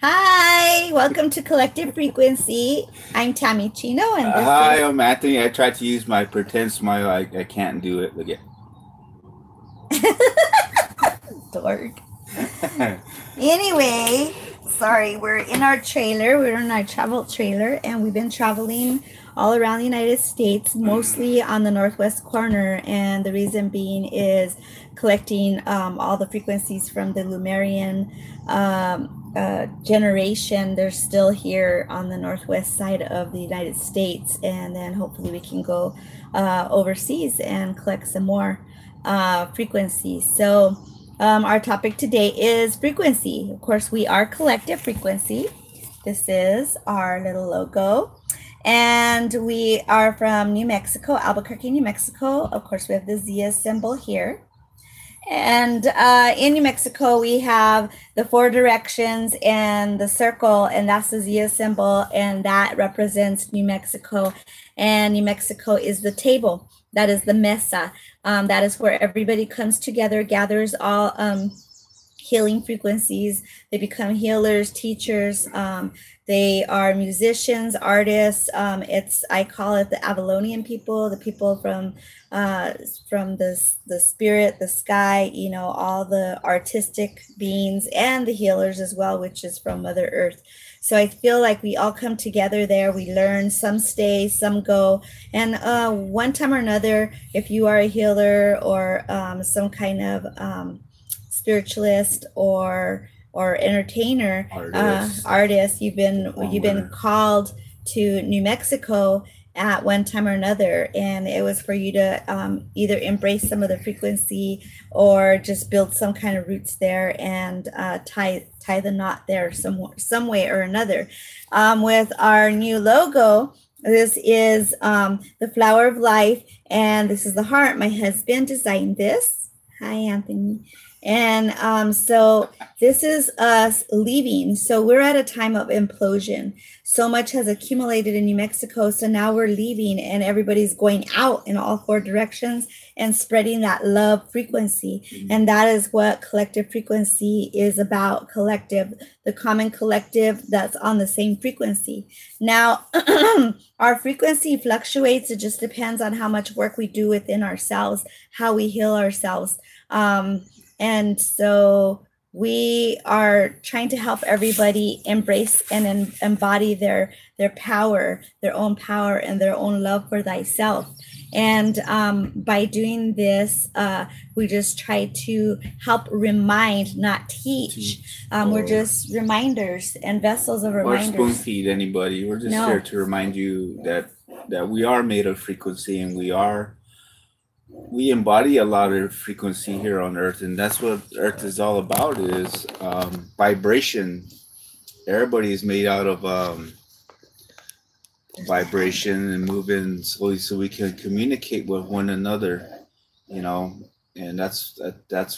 Hi, welcome to Collective Frequency. I'm Tammy Chino, and Hi, this I'm Anthony. I tried to use my pretend smile. I can't do it. Look is Dork. at. Anyway, sorry, we're in our trailer. We're in our travel trailer, and we've been traveling all around the United States, mostly on the northwest corner. And the reason being is collecting all the frequencies from the Lumerian generation. They're still here on the northwest side of the United States, and then hopefully we can go overseas and collect some more frequencies. So, our topic today is frequency. Of course, we are collective frequency. This is our little logo. And we are from New Mexico, Albuquerque, New Mexico. Of course, we have the Zia symbol here. And in New Mexico, we have the four directions and the circle, and that's the Zia symbol, and that represents New Mexico. And New Mexico is the table. That is the mesa. That is where everybody comes together, gathers all healing frequencies. They become healers, teachers. They are musicians, artists. I call it the Avalonian people, the people from the spirit, the sky. You know, all the artistic beings and the healers as well, which is from Mother Earth. So I feel like we all come together there. We learn, some stay, some go. And one time or another, if you are a healer or some kind of spiritualist or entertainer, artist, you've been called to New Mexico at one time or another, and it was for you to either embrace some of the frequency or just build some kind of roots there and tie the knot there some way or another. With our new logo, this is the flower of life, and this is the heart. My husband designed this. Hi, Anthony. And so this is us leaving. So we're at a time of implosion. So much has accumulated in New Mexico. So now we're leaving and everybody's going out in all four directions and spreading that love frequency. Mm-hmm. And that is what collective frequency is about. Collective, the common collective that's on the same frequency. Now, our frequency fluctuates. It just depends on how much work we do within ourselves, how we heal ourselves. And so we are trying to help everybody embrace and embody their power, their own power and their own love for thyself. And by doing this, we just try to help remind, not teach. We're just reminders and vessels of reminders. Or spoon feed anybody. We're just here to remind you that we are made of frequency, and we embody a lot of frequency here on Earth, and that's what Earth is all about, is vibration. Everybody is made out of vibration and moving slowly so we can communicate with one another, you know, and that's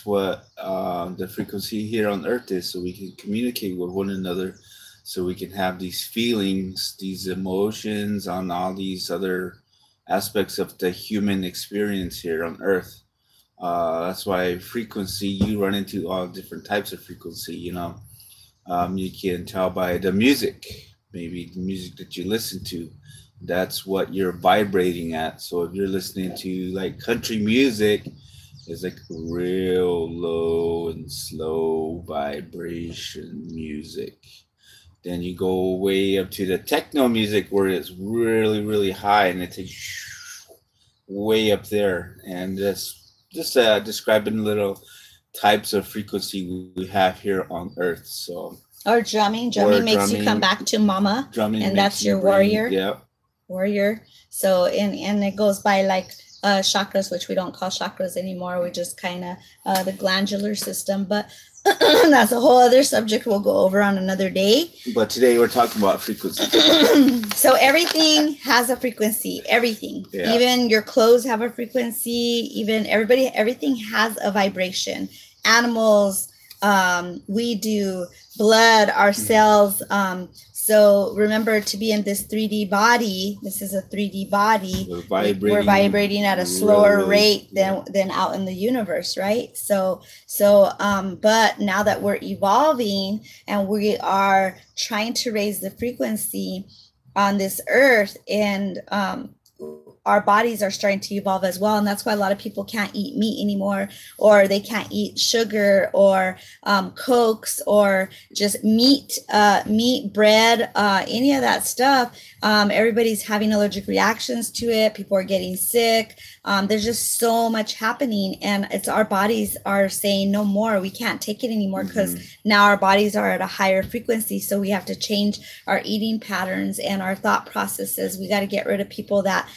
what the frequency here on Earth is, so we can communicate with one another, so we can have these feelings, these emotions on all these other aspects of the human experience here on Earth. That's why frequency, you run into all different types of frequency, you know. You can tell by the music, maybe the music that you listen to, that's what you're vibrating at. So if you're listening to like country music, it's like real low and slow vibration music. Then you go way up to the techno music where it's really, really high and it takes way up there. And just describing little types of frequency we have here on Earth. So, or drumming makes you come back to mama, and that's your warrior. Yeah, warrior. So and it goes by like chakras, which we don't call chakras anymore. We just kind of the glandular system, but that's a whole other subject we'll go over on another day. But today we're talking about frequency. So everything has a frequency. Everything, even your clothes have a frequency. Even everything has a vibration. Animals, we do, blood, our cells, So remember, to be in this 3D body, this is a 3D body. We're vibrating at a slower rate than out in the universe, right? But now that we're evolving and we are trying to raise the frequency on this earth, and our bodies are starting to evolve as well. And that's why a lot of people can't eat meat anymore, or they can't eat sugar or Cokes or just meat, bread, any of that stuff. Everybody's having allergic reactions to it. People are getting sick. There's just so much happening, and it's our bodies are saying no more. We can't take it anymore because now our bodies are at a higher frequency. So we have to change our eating patterns and our thought processes. We got to get rid of people that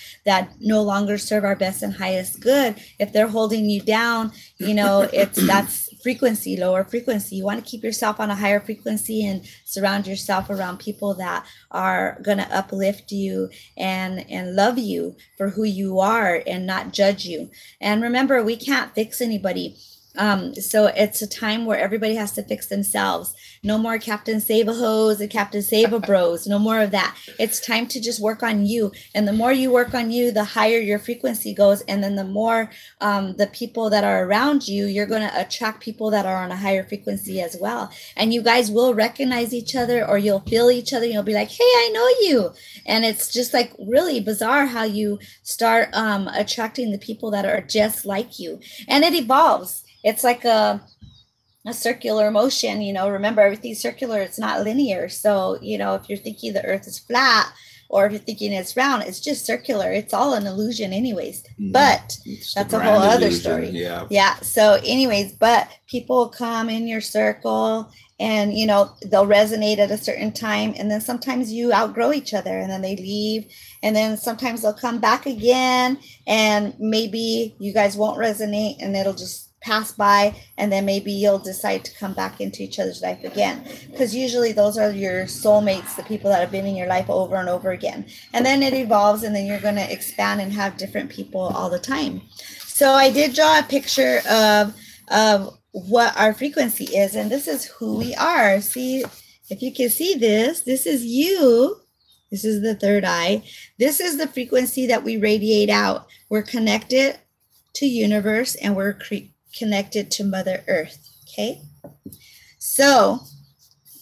no longer serve our best and highest good. If they're holding you down, that's frequency, lower frequency. You want to keep yourself on a higher frequency and surround yourself around people that are going to uplift you and love you for who you are and not judge you. And remember, we can't fix anybody. So it's a time where everybody has to fix themselves. No more Captain Save-A-Hos and Captain Save-A-Bros. No more of that. It's time to just work on you. And the more you work on you, the higher your frequency goes. And then the more the people that are around you, you're going to attract people that are on a higher frequency as well. And you guys will recognize each other, or you'll feel each other. You'll be like, hey, I know you. And it's just like really bizarre how you start attracting the people that are just like you. And it evolves. It's like a circular motion, remember, everything's circular. It's not linear. So, if you're thinking the earth is flat, or if you're thinking it's round, it's just circular. It's all an illusion anyways, but that's a whole other story. Yeah. So anyways, but people come in your circle and, they'll resonate at a certain time. And then sometimes you outgrow each other and then they leave. And then sometimes they'll come back again and maybe you guys won't resonate and it'll just pass by, and then maybe you'll decide to come back into each other's life again, because usually those are your soulmates, the people that have been in your life over and over again. And then it evolves, and then you're going to expand and have different people all the time. So I did draw a picture of what our frequency is, and this is who we are. See, if you can see this is you. This is the third eye. This is the frequency that we radiate out. We're connected to universe, and we're connected to Mother Earth. Okay, so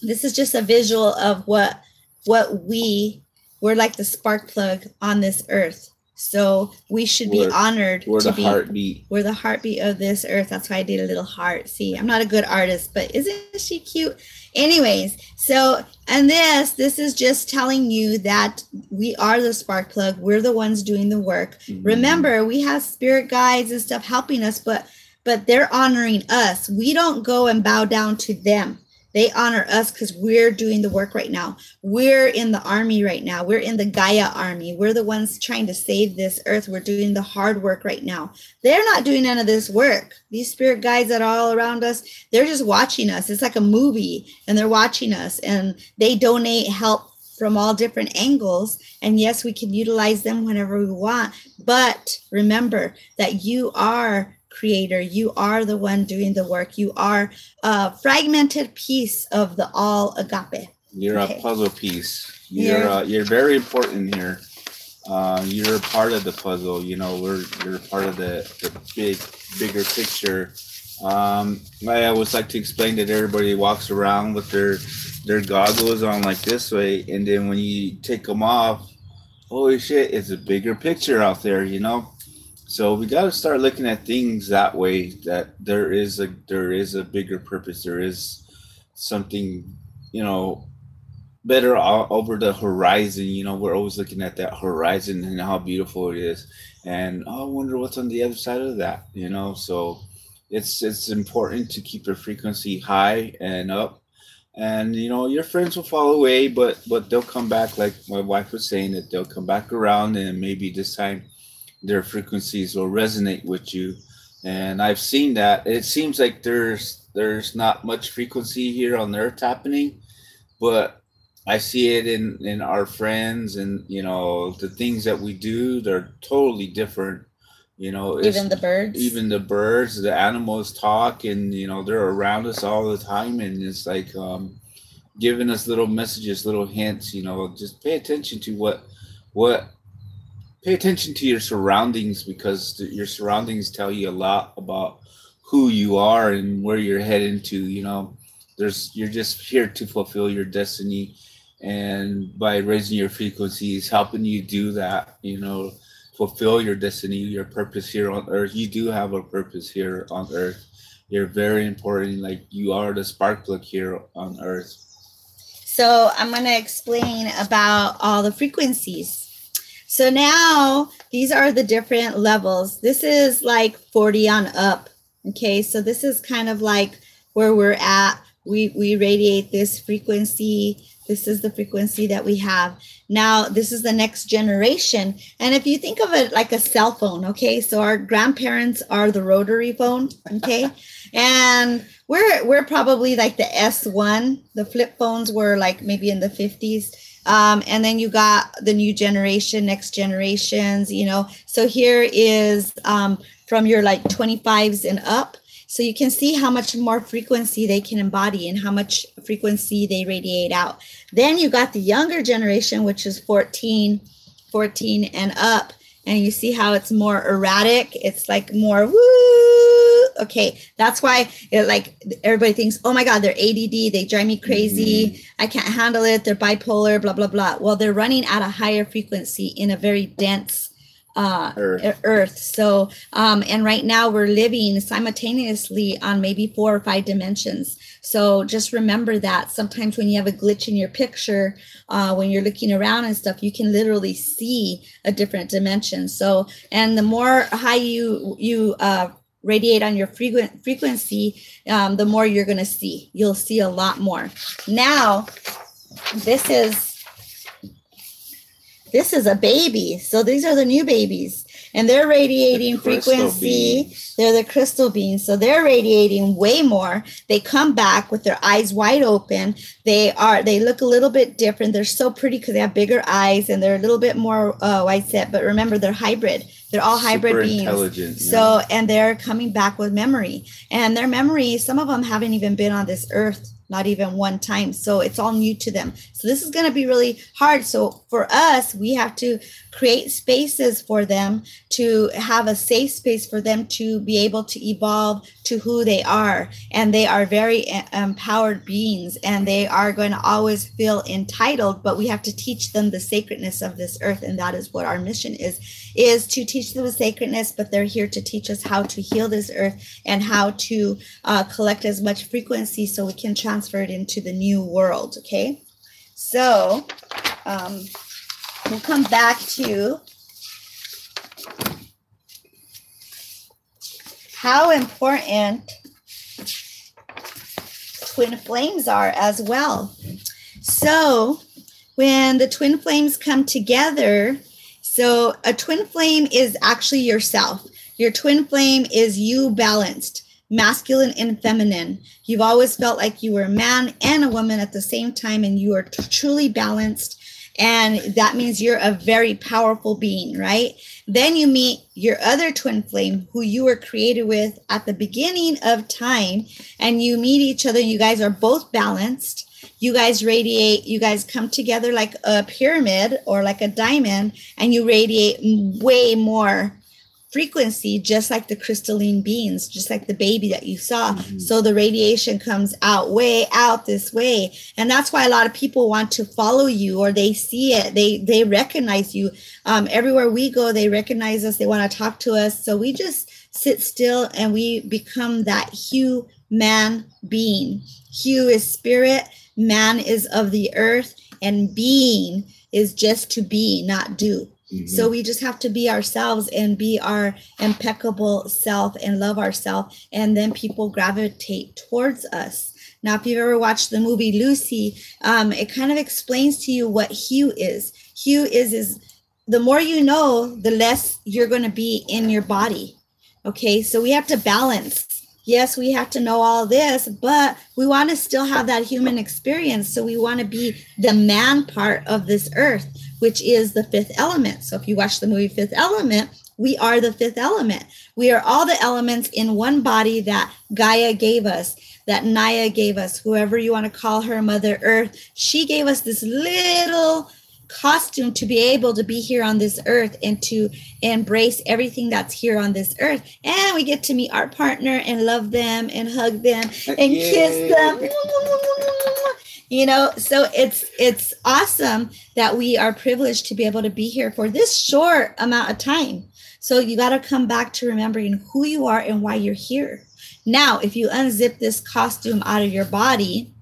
this is just a visual of what we're like, the spark plug on this earth. So we should be honored. We're the heartbeat. We're the heartbeat of this earth. That's why I did a little heart. See, I'm not a good artist, but isn't she cute? Anyways, so, and this is just telling you that we are the spark plug. We're the ones doing the work. Remember, we have spirit guides and stuff helping us, but they're honoring us. We don't go and bow down to them. They honor us because we're doing the work right now. We're in the army right now. We're in the Gaia army. We're the ones trying to save this earth. We're doing the hard work right now. They're not doing none of this work. These spirit guides that are all around us, they're just watching us. It's like a movie, and they're watching us, and they donate help from all different angles. And yes, we can utilize them whenever we want. But remember that you are creator. You are the one doing the work. You are a fragmented piece of the all agape. You're a puzzle piece. You're very important here. You're part of the puzzle. You're part of the bigger picture. I always like to explain that everybody walks around with their goggles on like this way, and then when you take them off, holy shit, it's a bigger picture out there, So we got to start looking at things that way, that there is a bigger purpose. There is something, better over the horizon. We're always looking at that horizon and how beautiful it is. And I wonder what's on the other side of that, So it's important to keep your frequency high and up. And, your friends will fall away, but they'll come back, like my wife was saying, that they'll come back around, and maybe this time their frequencies will resonate with you. And I've seen that. It seems like there's not much frequency here on Earth happening, but I see it in our friends, and the things that we do, they're totally different. Even the birds, the animals talk, and they're around us all the time, and it's like giving us little messages, little hints. You know, just pay attention to what pay attention to your surroundings, because your surroundings tell you a lot about who you are and where you're heading to. You know, you're just here to fulfill your destiny, and by raising your frequencies, helping you do that, you know, fulfill your destiny, your purpose here on earth. You do have a purpose here on earth. You're very important. Like, you are the spark plug here on earth. So I'm going to explain about all the frequencies. So now these are the different levels. This is like 40 on up. Okay, so this is kind of like where we're at. We radiate this frequency. This is the frequency that we have. Now, this is the next generation. And if you think of it like a cell phone, okay, so our grandparents are the rotary phone, okay? And we're probably like the S1. The flip phones were like maybe in the 50s. And then you got the new generation, next generations, you know. So here is from your like 25s and up. So you can see how much more frequency they can embody and how much frequency they radiate out. Then you got the younger generation, which is 14 and up. And you see how it's more erratic. It's like more woo. Okay, that's why everybody thinks, oh my God, they're ADD. They drive me crazy. I can't handle it. They're bipolar, blah, blah, blah. Well, they're running at a higher frequency in a very dense earth. So, and right now we're living simultaneously on maybe 4 or 5 dimensions. So just remember that sometimes when you have a glitch in your picture, when you're looking around and stuff, you can literally see a different dimension. So, and the more high you radiate on your frequency, the more you're going to see. You'll see a lot more. Now, this is a baby. So these are the new babies, and they're radiating frequency. They're the crystal beings. So they're radiating way more. They come back with their eyes wide open. They look a little bit different. They're so pretty because they have bigger eyes and they're a little bit more wide set. But remember, they're hybrid. They're all hybrid Super beings. Intelligent, yeah. So, and they're coming back with memory. And their memory, some of them haven't even been on this earth, not even one time. So it's all new to them. So this is going to be really hard. So for us, we have to create spaces for them, to have a safe space for them to be able to evolve to who they are. And they are very empowered beings, and they are going to always feel entitled, but we have to teach them the sacredness of this earth. And that is what our mission is to teach them the sacredness, but they're here to teach us how to heal this earth and how to collect as much frequency so we can transfer it into the new world. Okay, so we'll come back to how important twin flames are as well. So when the twin flames come together, so a twin flame is actually yourself. Your twin flame is you balanced, masculine and feminine. You've always felt like you were a man and a woman at the same time, and you are truly balanced. And that means you're a very powerful being, right? Then you meet your other twin flame, who you were created with at the beginning of time, and you meet each other, and you guys are both balanced. You guys radiate, you guys come together like a pyramid or like a diamond, and you radiate way more frequency, just like the crystalline beings, just like the baby that you saw. Mm-hmm. So the radiation comes out way out this way. And that's why a lot of people want to follow you, or they see it. They recognize you. Everywhere we go, they recognize us. They want to talk to us. So we just sit still and we become that Hu man being. Hu is spirit. Man is of the earth, and being is just to be, not do. Mm-hmm. So we just have to be ourselves and be our impeccable self and love ourselves. And then people gravitate towards us. Now, if you've ever watched the movie Lucy, it kind of explains to you what Hu is. Hu is the more you know, the less you're going to be in your body. Okay, so we have to balance. Yes, we have to know all this, but we want to still have that human experience. So we want to be the man part of this earth, which is the fifth element. So if you watch the movie Fifth Element, we are the fifth element. We are all the elements in one body that Gaia gave us, that Naya gave us, whoever you want to call her, Mother Earth. She gave us this little costume to be able to be here on this earth and to embrace everything that's here on this earth. And we get to meet our partner and love them and hug them and kiss them. You know, so it's awesome that we are privileged to be able to be here for this short amount of time. So you got to come back to remembering who you are and why you're here. Now, if you unzip this costume out of your body,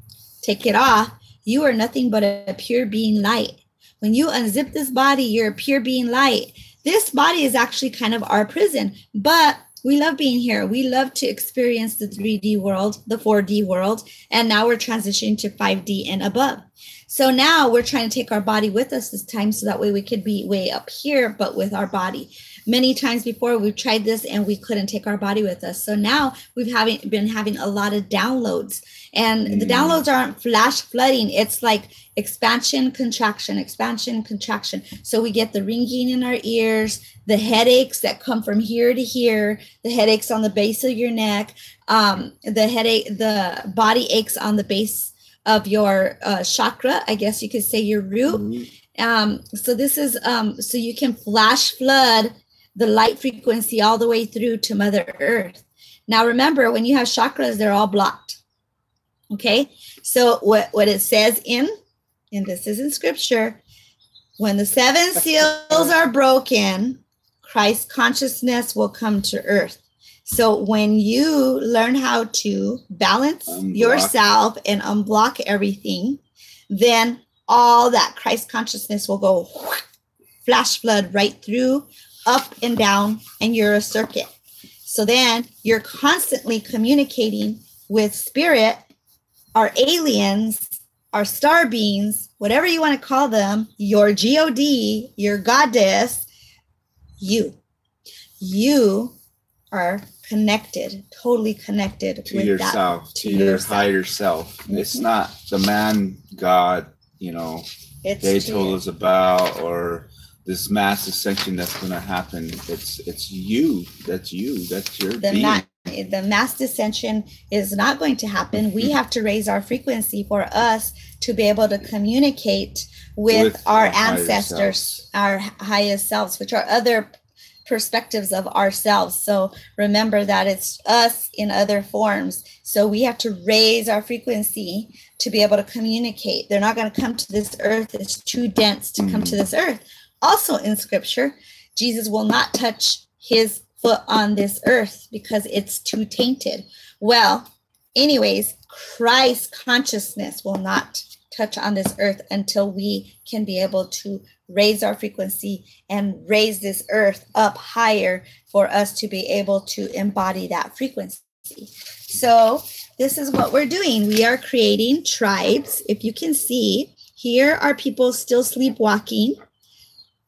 take it off, you are nothing but a pure being light. When you unzip this body, you're a pure being light. This body is actually kind of our prison, but we love being here. We love to experience the 3D world, the 4D world, and now we're transitioning to 5D and above. So now we're trying to take our body with us this time so that way we could be way up here, but with our body. Many times before we've tried this and we couldn't take our body with us. So now we've been having a lot of downloads, and the downloads aren't flash flooding. It's like expansion, contraction, expansion, contraction. So we get the ringing in our ears, the headaches that come from here to here, the headaches on the base of your neck, the body aches on the base of your chakra, I guess you could say your root. So this is so you can flash flood the light frequency all the way through to Mother Earth. Now remember, when you have chakras, they're all blocked. Okay, so what it says and this is in scripture, when the 7 seals are broken, Christ consciousness will come to earth. So when you learn how to balance yourself and unblock everything, then all that Christ consciousness will go flash flood right through, up and down, and you're a circuit. So then you're constantly communicating with spirit, our aliens, our star beings, whatever you want to call them, your God, your goddess, you are connected, totally connected to yourself, to your higher self. It's not the man God, you know, they told us about, or this mass ascension that's going to happen. It's you. That's you. That's your being. The mass ascension is not going to happen. We have to raise our frequency for us to be able to communicate with our ancestors, our highest selves, which are other perspectives of ourselves. So remember that it's us in other forms. So we have to raise our frequency to be able to communicate. They're not going to come to this earth. It's too dense to come to this earth. Also in scripture, Jesus will not touch his foot on this earth because it's too tainted. Well, anyways, Christ consciousness will not touch on this earth until we can be able to raise our frequency and raise this earth up higher for us to be able to embody that frequency. So this is what we're doing. We are creating tribes. If you can see, here are people still sleepwalking.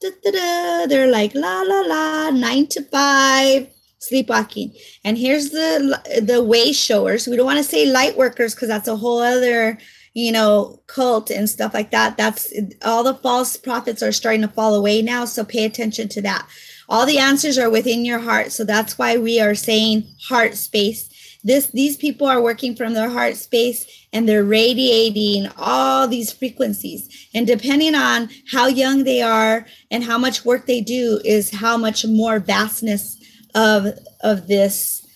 They're like la la la, 9 to 5, sleepwalking. And here's the way showers. We don't want to say light workers because that's a whole other, you know, cult and stuff like that. That's all the false prophets are starting to fall away now. So pay attention to that. All the answers are within your heart. So that's why we are saying heart space. These people are working from their heart space and they're radiating all these frequencies. And depending on how young they are and how much work they do is how much more vastness of this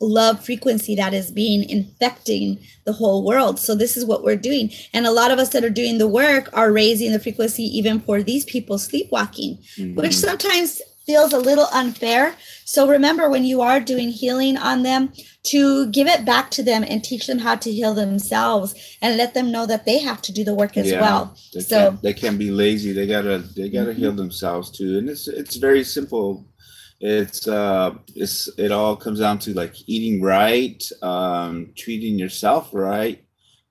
love frequency that is being infecting the whole world. So this is what we're doing. And a lot of us that are doing the work are raising the frequency even for these people sleepwalking, which sometimes feels a little unfair. So remember, when you are doing healing on them, to give it back to them and teach them how to heal themselves and let them know that they have to do the work as well. They can't be lazy. They gotta heal themselves too. And it's very simple. It all comes down to like eating right, treating yourself right,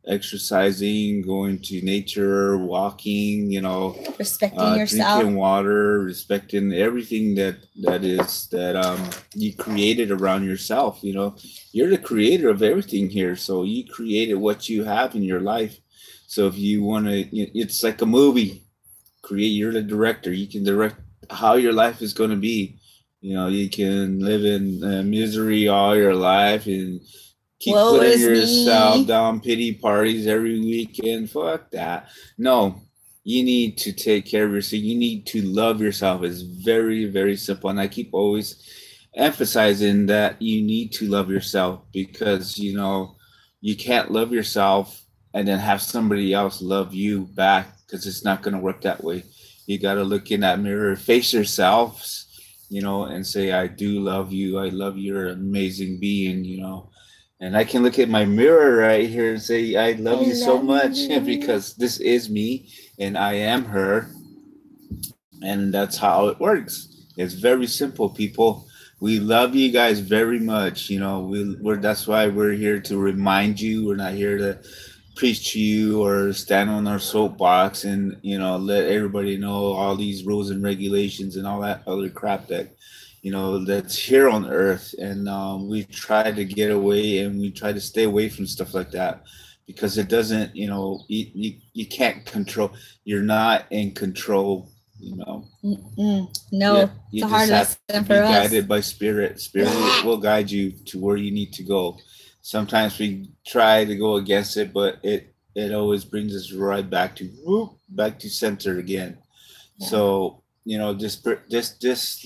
exercising, going to nature, walking, you know, respecting yourself, drinking water, respecting everything that you created around yourself. You know, you're the creator of everything here, so you created what you have in your life. So if you want to, it's like a movie. You're the director. You can direct how your life is going to be. You know, you can live in misery all your life and keep Woe putting is yourself me. down, pity parties every weekend. Fuck that. No, you need to take care of yourself. You need to love yourself. It's very, very simple. And I keep always emphasizing that you need to love yourself because, you know, you can't love yourself and then have somebody else love you back because it's not going to work that way. You got to look in that mirror, face yourselves, you know, and say, I do love you. I love you're an amazing being, you know. And I can look at my mirror right here and say, I I love you so love much you. because this is me and I am her. And that's how it works. It's very simple, people. We love you guys very much. You know, we're that's why we're here to remind you. We're not here to preach to you or stand on our soapbox and, you know, let everybody know all these rules and regulations and all that other crap that, you know, that's here on earth. And we try to get away and we try to stay away from stuff like that because it doesn't, you know, you can't control. You're not in control, you know. Yeah, No, it's you a hard just have to lesson for be us. guided by spirit. Spirit will guide you to where you need to go. Sometimes we try to go against it, but it always brings us right back to whoop, back to center again. Yeah. So, you know, just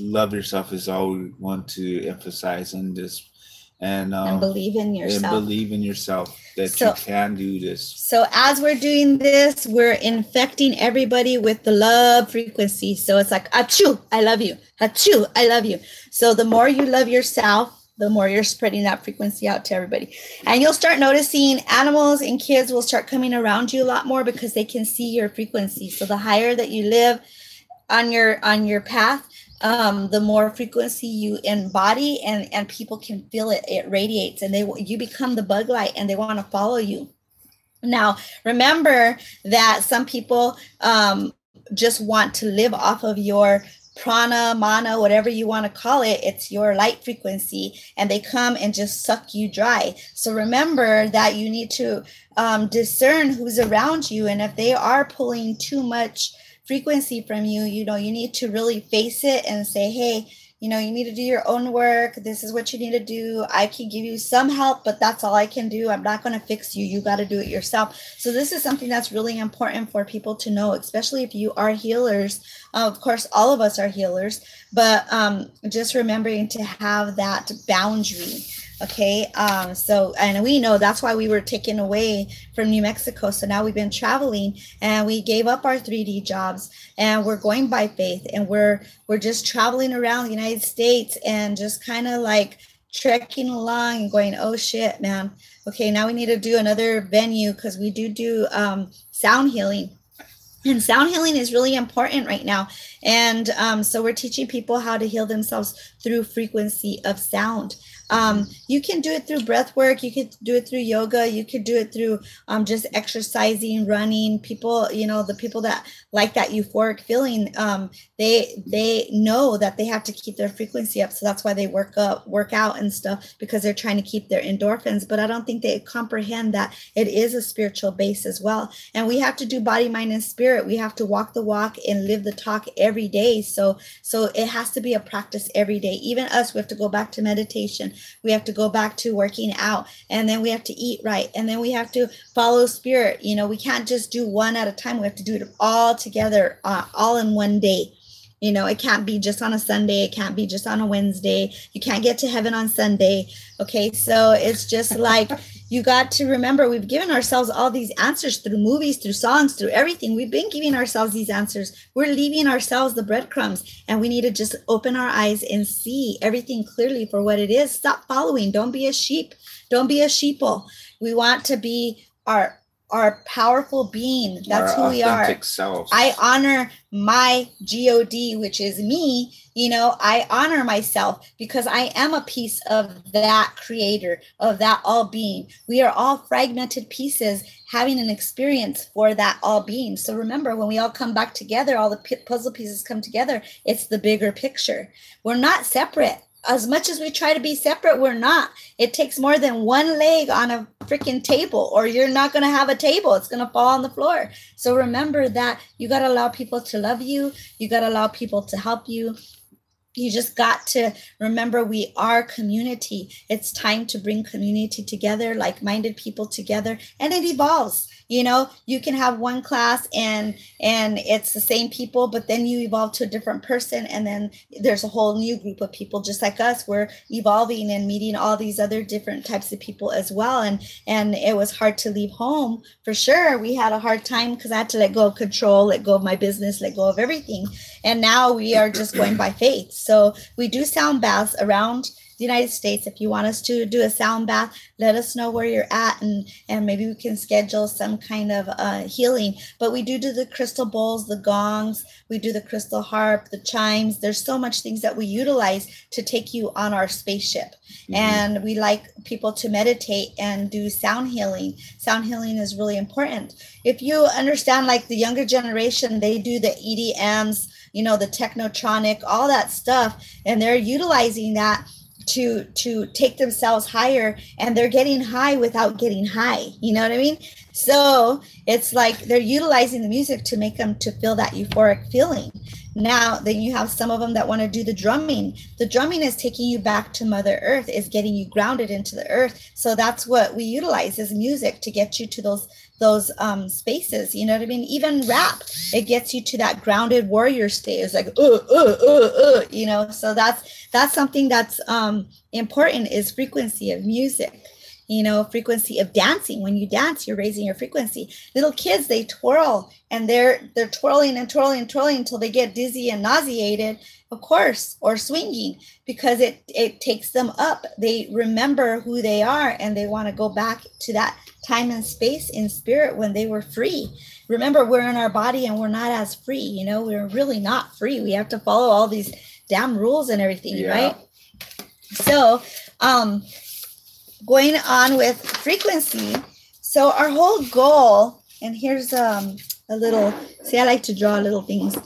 love yourself is all we want to emphasize in this, and Believe in yourself. believe in yourself that So you can do this. So as we're doing this, we're infecting everybody with the love frequency. So it's like, achoo, I love you. Achoo, I love you. So the more you love yourself, the more you're spreading that frequency out to everybody. And you'll start noticing animals and kids will start coming around you a lot more because they can see your frequency. So the higher that you live on your path, the more frequency you embody, and people can feel it. It radiates, and you become the bug light, and they want to follow you. Now, remember that some people just want to live off of your prana, mana, whatever you want to call it. It's your light frequency, and they come and just suck you dry. So remember that you need to discern who's around you, and if they are pulling too much frequency from you, you know, you need to really face it and say, hey, you know, you need to do your own work. This is what you need to do. I can give you some help, but that's all I can do. I'm not going to fix you. You got to do it yourself. So this is something that's really important for people to know, especially if you are healers. Of course, all of us are healers, but just remembering to have that boundary. Okay. So, and we know that's why we were taken away from New Mexico. So now we've been traveling and we gave up our 3D jobs and we're going by faith, and we're just traveling around the United States and just kind of like trekking along and going, oh shit, man. Okay. Now we need to do another venue because we do sound healing. And sound healing is really important right now. And so we're teaching people how to heal themselves through frequency of sound. You can do it through breath work. You could do it through yoga. You could do it through just exercising, running. People, you know, the people that like that euphoric feeling, they know that they have to keep their frequency up. So that's why they work out and stuff, because they're trying to keep their endorphins. But I don't think they comprehend that it is a spiritual base as well. And we have to do body, mind, and spirit. We have to walk the walk and live the talk every day. So it has to be a practice every day. Even us, we have to go back to meditation. We have to go back to working out, and then we have to eat right, and then we have to follow spirit. You know, we can't just do one at a time. We have to do it all together, all in one day. You know, it can't be just on a Sunday. It can't be just on a Wednesday. You can't get to heaven on Sunday. Okay, so it's just like you got to remember, we've given ourselves all these answers through movies, through songs, through everything. We've been giving ourselves these answers. We're leaving ourselves the breadcrumbs, and we need to just open our eyes and see everything clearly for what it is. Stop following. Don't be a sheep. Don't be a sheeple. We want to be our powerful being. That's who we are. Self. I honor my God, which is me. You know, I honor myself because I am a piece of that creator, of that all being. We are all fragmented pieces having an experience for that all being. So remember, when we all come back together, all the puzzle pieces come together, it's the bigger picture. We're not separate. As much as we try to be separate, we're not. It takes more than one leg on a freaking table, or you're not going to have a table. It's going to fall on the floor. So remember that you got to allow people to love you. You got to allow people to help you. You just got to remember we are community. It's time to bring community together, like-minded people together, and it evolves. You know, you can have one class and it's the same people, but then you evolve to a different person, and then there's a whole new group of people just like us. We're evolving and meeting all these other different types of people as well. And it was hard to leave home for sure. We had a hard time because I had to let go of control, let go of my business, let go of everything. And now we are just going by faith. So we do sound baths around the United States. If you want us to do a sound bath, let us know where you're at, and maybe we can schedule some kind of healing. But we do the crystal bowls, the gongs, we do the crystal harp, the chimes. There's so much things that we utilize to take you on our spaceship. Mm-hmm. And we like people to meditate and do sound healing. Sound healing is really important. If you understand, like the younger generation, they do the EDMs, you know, the technotronic, all that stuff, and they're utilizing that to take themselves higher, and they're getting high without getting high. You know what I mean? So it's like they're utilizing the music to make them to feel that euphoric feeling. Now, then you have some of them that want to do the drumming. The drumming is taking you back to Mother Earth, is getting you grounded into the earth. So that's what we utilize is music to get you to those spaces. You know what I mean? Even rap, it gets you to that grounded warrior state. It's like, you know, so that's something that's important, is frequency of music. You know, frequency of dancing. When you dance, you're raising your frequency. Little kids, they twirl, and they're twirling and twirling and twirling until they get dizzy and nauseated, of course, or swinging, because it takes them up. They remember who they are, and they want to go back to that time and space in spirit when they were free. Remember, we're in our body and we're not as free. You know, we're really not free. We have to follow all these damn rules and everything, right? So, going on with frequency. So our whole goal, and here's a little, see, I like to draw little things.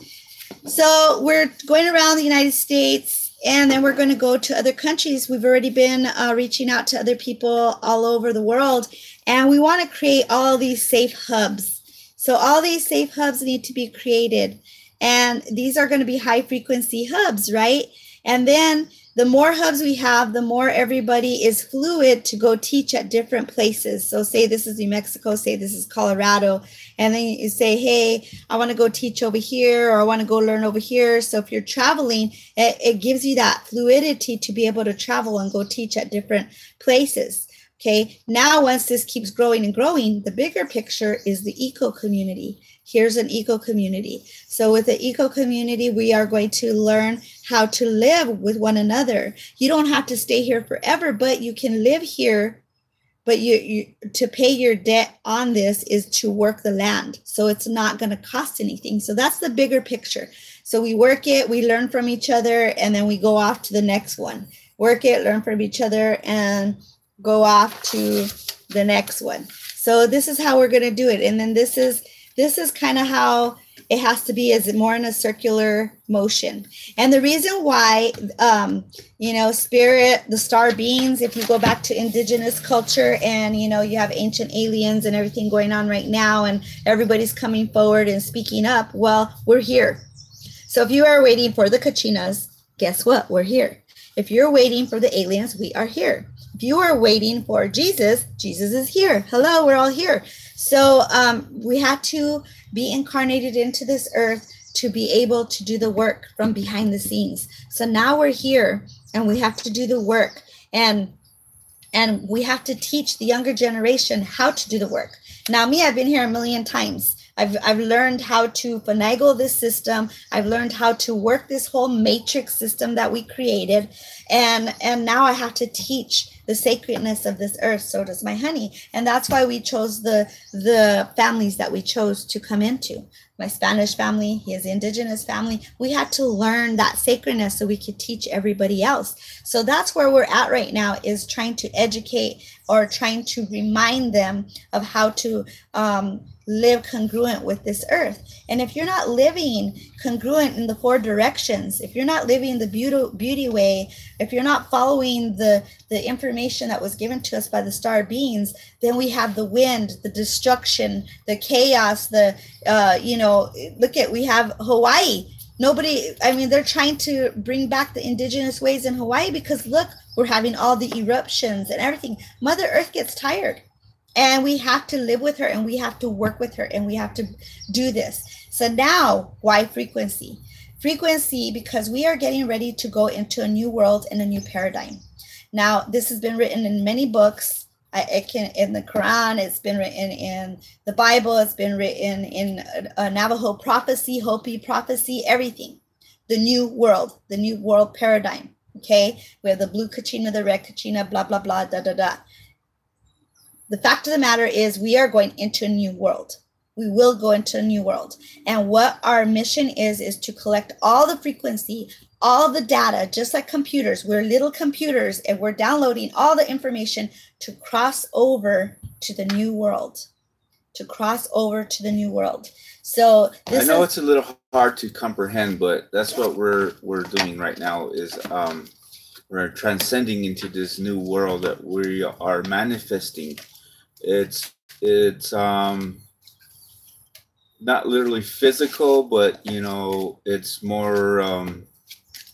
So we're going around the United States, and then we're going to go to other countries. We've already been reaching out to other people all over the world, and we want to create all these safe hubs. So all these safe hubs need to be created, and these are going to be high frequency hubs, right? And then the more hubs we have, the more everybody is fluid to go teach at different places. So say this is New Mexico, say this is Colorado, and then you say, hey, I want to go teach over here, or I want to go learn over here. So if you're traveling, it gives you that fluidity to be able to travel and go teach at different places. Okay, now once this keeps growing and growing, the bigger picture is the eco community. Here's an eco community. So with the eco community, we are going to learn how to live with one another. You don't have to stay here forever, but you can live here. But you to pay your debt on this is to work the land. So it's not going to cost anything. So that's the bigger picture. So we work it, we learn from each other, and then we go off to the next one. Work it, learn from each other, and go off to the next one. So this is how we're going to do it. And then this is kind of how it has to be, is more in a circular motion. And the reason why, you know, spirit, the star beings, if you go back to indigenous culture, and, you know, you have ancient aliens and everything going on right now, and everybody's coming forward and speaking up, well, we're here. So if you are waiting for the Kachinas, guess what? We're here. If you're waiting for the aliens, we are here. If you are waiting for Jesus, Jesus is here. Hello, we're all here. So we had to be incarnated into this earth to be able to do the work from behind the scenes. So now we're here, and we have to do the work, and we have to teach the younger generation how to do the work. Now, me, I've been here a million times. I've learned how to finagle this system. I've learned how to work this whole matrix system that we created. And now I have to teach the sacredness of this earth. So does my honey. And that's why we chose the families that we chose to come into. My Spanish family, his indigenous family. We had to learn that sacredness so we could teach everybody else. So that's where we're at right now, is trying to educate, or trying to remind them of how to live congruent with this earth. And if you're not living congruent in the four directions, if you're not living the beauty way, if you're not following the information that was given to us by the star beings, then we have the wind, the destruction, the chaos, you know, we have Hawaii. Nobody, I mean, they're trying to bring back the indigenous ways in Hawaii because look, we're having all the eruptions and everything. Mother Earth gets tired and we have to live with her and we have to work with her and we have to do this. So now, why frequency? Frequency, because we are getting ready to go into a new world and a new paradigm. Now, this has been written in many books. It can in the Quran, it's been written in the Bible, it's been written in Navajo prophecy, Hopi prophecy, everything. The new world paradigm. Okay, we have the blue kachina, the red kachina, blah blah blah, da da da. The fact of the matter is, we are going into a new world. We will go into a new world, and what our mission is to collect all the frequency, all the data, just like computers. We're little computers and we're downloading all the information to cross over to the new world, So I know it's a little hard to comprehend, but that's what we're doing right now is we're transcending into this new world that we are manifesting. It's not literally physical, but it's more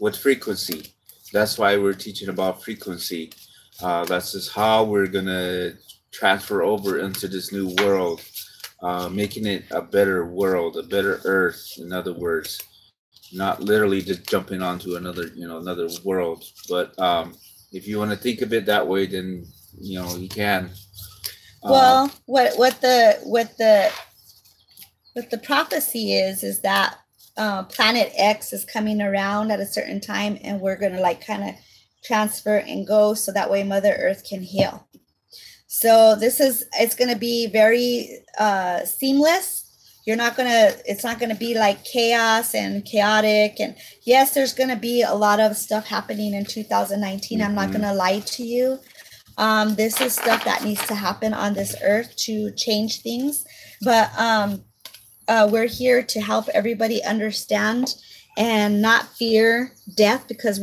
with frequency. That's why we're teaching about frequency. That's just how we're gonna transfer over into this new world, making it a better world, a better earth. In other words, not literally just jumping onto another world. But if you want to think of it that way, then you can. Well, what the prophecy is that planet X is coming around at a certain time, and we're gonna like kind of transfer and go, so that way Mother Earth can heal. So it's gonna be very seamless. It's not gonna be like chaos and chaotic. And yes, there's gonna be a lot of stuff happening in 2019. I'm not gonna lie to you. This is stuff that needs to happen on this earth to change things. But we're here to help everybody understand and not fear death, because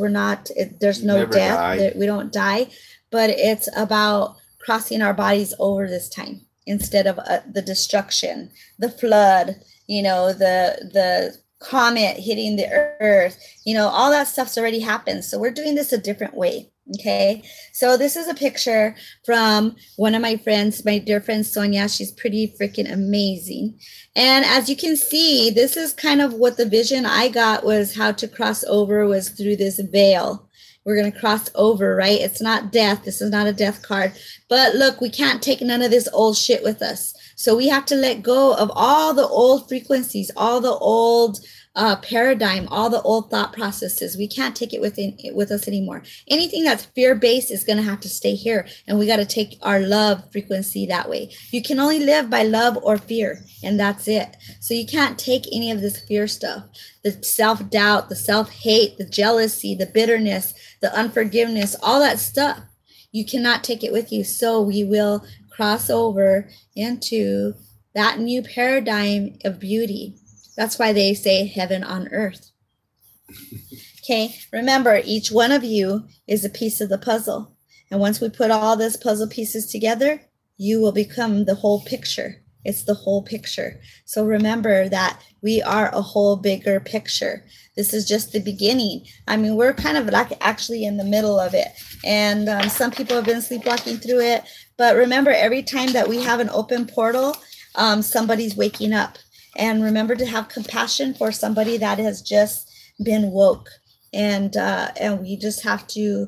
there's no death. We don't die, but it's about crossing our bodies over this time instead of the destruction, the flood, the comet hitting the earth, all that stuff's already happened. So we're doing this a different way. Okay, so this is a picture from one of my friends, my dear friend Sonia. She's pretty freaking amazing. And as you can see, this is kind of what the vision I got was how to cross over was through this veil. We're going to cross over, right? It's not death. This is not a death card. But look, we can't take none of this old shit with us. So we have to let go of all the old frequencies, all the old paradigm, all the old thought processes. We can't take it with us anymore. Anything that's fear-based is going to have to stay here, and we got to take our love frequency that way. You can only live by love or fear, and that's it. So you can't take any of this fear stuff, the self-doubt, the self-hate, the jealousy, the bitterness, the unforgiveness, all that stuff. You cannot take it with you. So we will cross over into that new paradigm of beauty. That's why they say heaven on earth. Okay, remember, each one of you is a piece of the puzzle. And once we put all these puzzle pieces together, you will become the whole picture. It's the whole picture. So remember that we are a whole bigger picture. This is just the beginning. I mean, we're kind of like actually in the middle of it. And some people have been sleepwalking through it. But remember, every time that we have an open portal, somebody's waking up. And remember to have compassion for somebody that has just been woke. And we just have to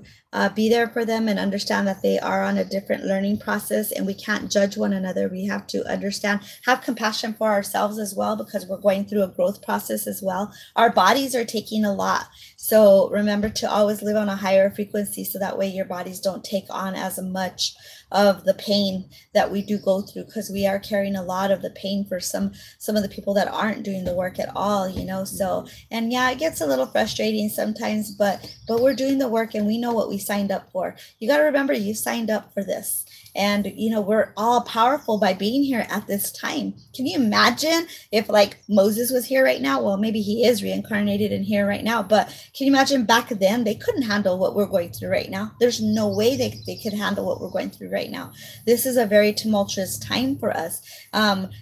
be there for them and understand that they are on a different learning process, and we can't judge one another. We have to understand, have compassion for ourselves as well, because we're going through a growth process as well. Our bodies are taking a lot. So remember to always live on a higher frequency, so that way your bodies don't take on as much of the pain that we do go through, because we are carrying a lot of the pain for some of the people that aren't doing the work at all, so, and yeah, it gets a little frustrating sometimes, but we're doing the work, and we know what we signed up for. You got to remember, you signed up for this. And, we're all powerful by being here at this time. Can you imagine if like Moses was here right now? Well, maybe he is reincarnated in here right now. But can you imagine back then? They couldn't handle what we're going through right now. There's no way they could handle what we're going through right now. This is a very tumultuous time for us.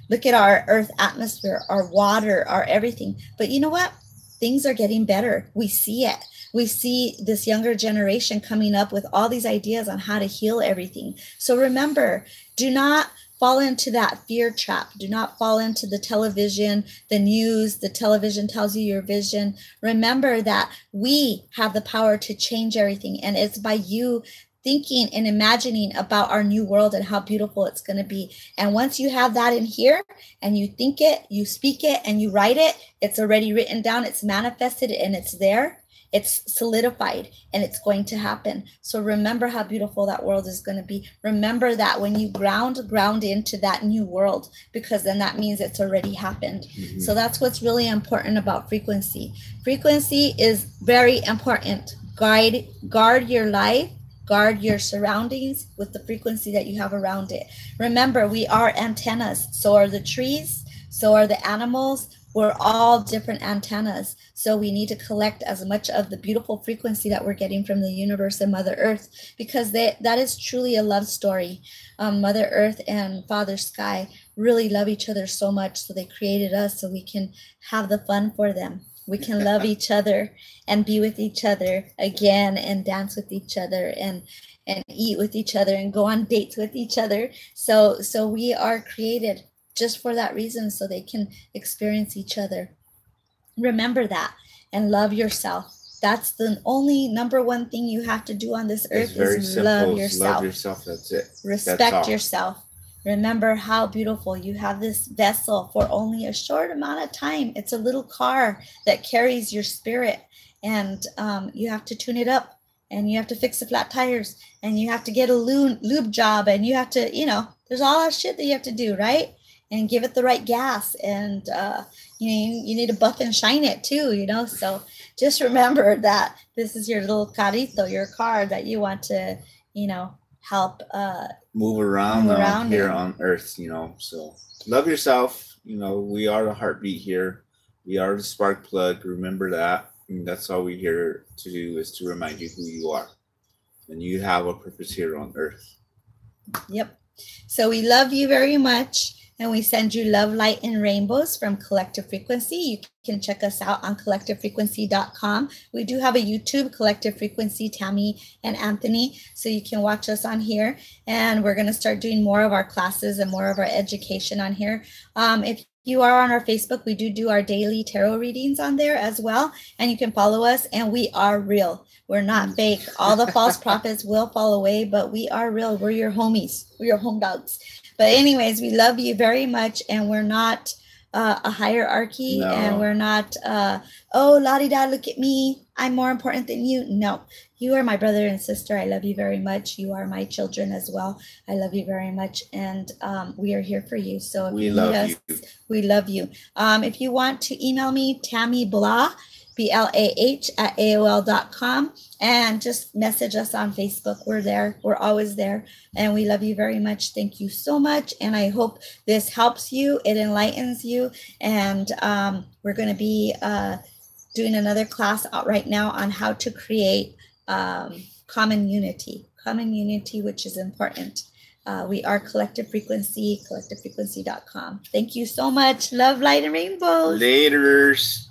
Look at our earth atmosphere, our water, our everything. But you know what? things are getting better. We see it. We see this younger generation coming up with all these ideas on how to heal everything. So remember, do not fall into that fear trap. Do not fall into the television, the news. The television tells you your vision. Remember that we have the power to change everything. And it's by you thinking and imagining about our new world and how beautiful it's going to be. And once you have that in here and you think it, you speak it, and you write it, it's already written down, it's manifested, and it's there. It's solidified, and it's going to happen. So remember how beautiful that world is going to be. Remember that when you ground into that new world, because then that means it's already happened. Mm-hmm. So that's what's really important about frequency. Frequency is very important. Guard your life, guard your surroundings with the frequency that you have around it. Remember, we are antennas. So are the trees, so are the animals. We're all different antennas. So we need to collect as much of the beautiful frequency that we're getting from the universe and Mother Earth, because that is truly a love story. Mother Earth and Father Sky really love each other so much. So they created us so we can have the fun for them. We can love each other and be with each other again, and dance with each other, and eat with each other, and go on dates with each other. So we are created just for that reason, so they can experience each other. Remember that, and love yourself. That's the only number one thing you have to do on this earth, is love yourself. Love yourself, that's it. Respect yourself. Remember how beautiful you have this vessel for only a short amount of time. It's a little car that carries your spirit, and you have to tune it up, and you have to fix the flat tires, and you have to get a lube job, and you have to, there's all that shit that you have to do, right? And give it the right gas, and you need to buff and shine it too, So just remember that this is your little carrito, your car that you want to, help move around here on Earth, So love yourself. We are the heartbeat here. We are the spark plug. Remember that. And that's all we're here to do, is to remind you who you are, and you have a purpose here on Earth. Yep. So we love you very much. And we send you love, light, and rainbows from Collective Frequency. You can check us out on collectivefrequency.com. We do have a YouTube, Collective Frequency, Tammy and Anthony. So you can watch us on here. And we're going to start doing more of our classes and more of our education on here. If you are on our Facebook, we do our daily tarot readings on there as well. And you can follow us, and we are real. We're not fake. All the false prophets will fall away, but we are real. We're your homies. We're your home dogs. But anyways, we love you very much, and we're not a hierarchy, no. And we're not, la-di-da, look at me, I'm more important than you. No, you are my brother and sister. I love you very much. You are my children as well. I love you very much, and we are here for you. So we love you. We love you. If you want to email me, Tammy Blah, BLAH at AOL.com, and just message us on Facebook. We're there. We're always there. And we love you very much. Thank you so much. And I hope this helps you. It enlightens you. And we're going to be doing another class out right now on how to create common unity, which is important. We are Collective Frequency, collectivefrequency.com. Thank you so much. Love, light, and rainbows. Laters.